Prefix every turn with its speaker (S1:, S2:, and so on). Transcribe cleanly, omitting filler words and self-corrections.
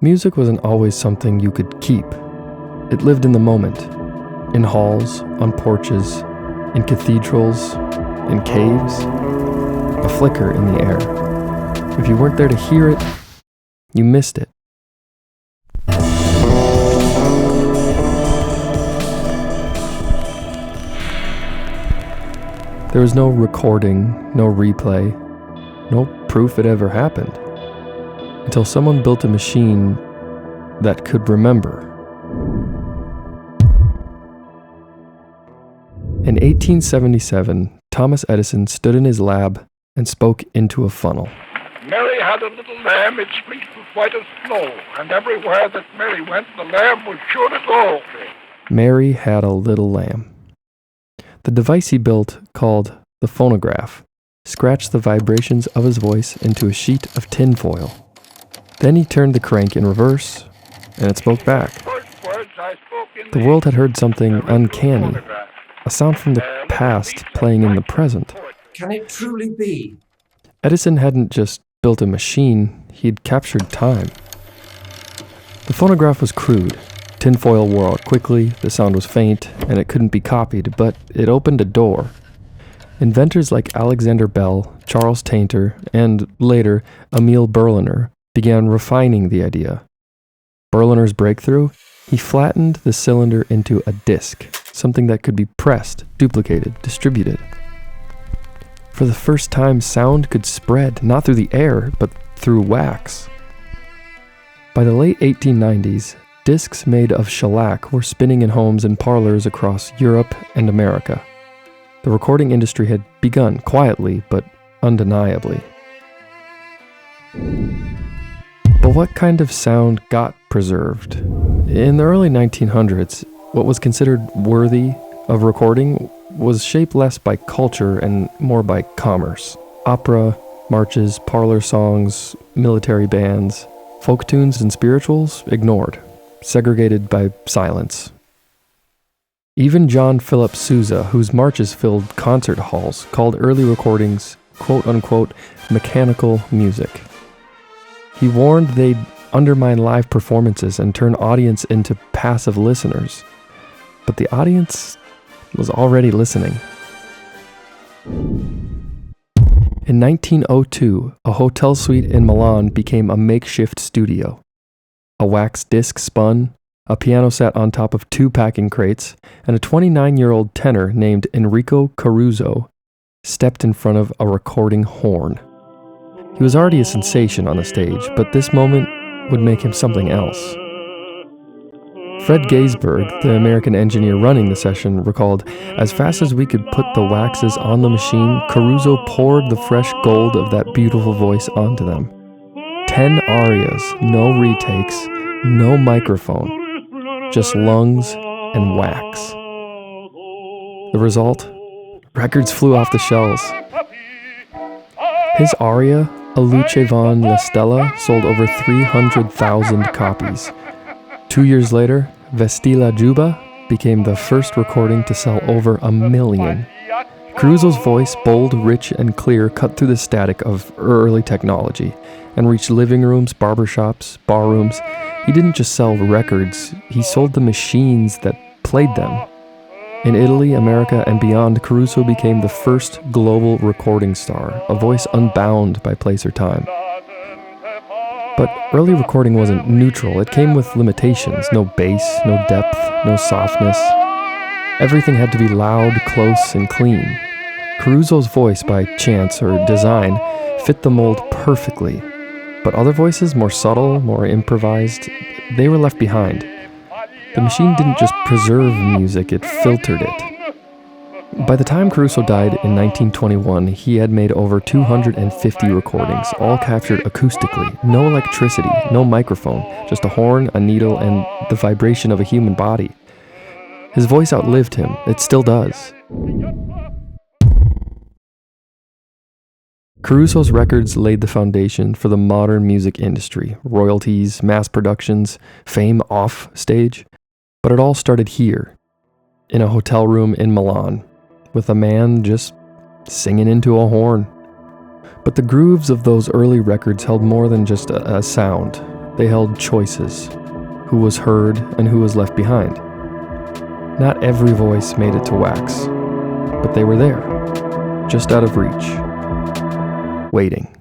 S1: Music wasn't always something you could keep. It lived in the moment, in halls, on porches, in cathedrals, in caves, a flicker in the air. If you weren't there to hear it, you missed it. There was no recording, no replay, no proof it ever happened, until someone built a machine that could remember. In 1877, Thomas Edison stood in his lab and spoke into a funnel.
S2: Mary had a little lamb, its fleece was white as snow, and everywhere that Mary went, the lamb was sure to go.
S1: Mary had a little lamb. The device he built, called the phonograph, scratched the vibrations of his voice into a sheet of tinfoil. Then he turned the crank in reverse, and it spoke back. The world had heard something uncanny, a sound from the past playing in the present.
S3: Can it truly be?
S1: Edison hadn't just built a machine, he'd captured time. The phonograph was crude. Tinfoil wore out quickly, the sound was faint, and it couldn't be copied, but it opened a door. Inventors like Alexander Bell, Charles Tainter, and later Emil Berliner began refining the idea. Berliner's breakthrough? He flattened the cylinder into a disc, something that could be pressed, duplicated, distributed. For the first time, sound could spread, not through the air, but through wax. By the late 1890s, discs made of shellac were spinning in homes and parlors across Europe and America. The recording industry had begun quietly, but undeniably. But what kind of sound got preserved? In the early 1900s, what was considered worthy of recording was shaped less by culture and more by commerce. Opera, marches, parlor songs, military bands, folk tunes and spirituals ignored, segregated by silence. Even John Philip Sousa, whose marches filled concert halls, called early recordings quote-unquote mechanical music. He warned they'd undermine live performances and turn audience into passive listeners. But the audience was already listening. In 1902, a hotel suite in Milan became a makeshift studio. A wax disc spun, a piano sat on top of 2 packing crates, and a 29-year-old tenor named Enrico Caruso stepped in front of a recording horn. He was already a sensation on the stage, but this moment would make him something else. Fred Gaisberg, the American engineer running the session, recalled, "As fast as we could put the waxes on the machine, Caruso poured the fresh gold of that beautiful voice onto them. 10 arias, no retakes, no microphone, just lungs and wax." The result? Records flew off the shelves. His aria, A Luce von la Stella, sold over 300,000 copies. 2 years later, Vesti la Juba became the first recording to sell over 1 million. Caruso's voice, bold, rich, and clear, cut through the static of early technology and reached living rooms, barbershops, barrooms. He didn't just sell records, he sold the machines that played them. In Italy, America, and beyond, Caruso became the first global recording star, a voice unbound by place or time. But early recording wasn't neutral. It came with limitations. No bass, no depth, no softness. Everything had to be loud, close, and clean. Caruso's voice, by chance or design, fit the mold perfectly. But other voices, more subtle, more improvised, they were left behind. The machine didn't just preserve music, it filtered it. By the time Caruso died in 1921, he had made over 250 recordings, all captured acoustically. No electricity, no microphone, just a horn, a needle, and the vibration of a human body. His voice outlived him. It still does. Caruso's records laid the foundation for the modern music industry, royalties, mass productions, fame off stage. But it all started here, in a hotel room in Milan, with a man just singing into a horn. But the grooves of those early records held more than just a sound. They held choices: who was heard and who was left behind. Not every voice made it to wax, but they were there, just out of reach, waiting.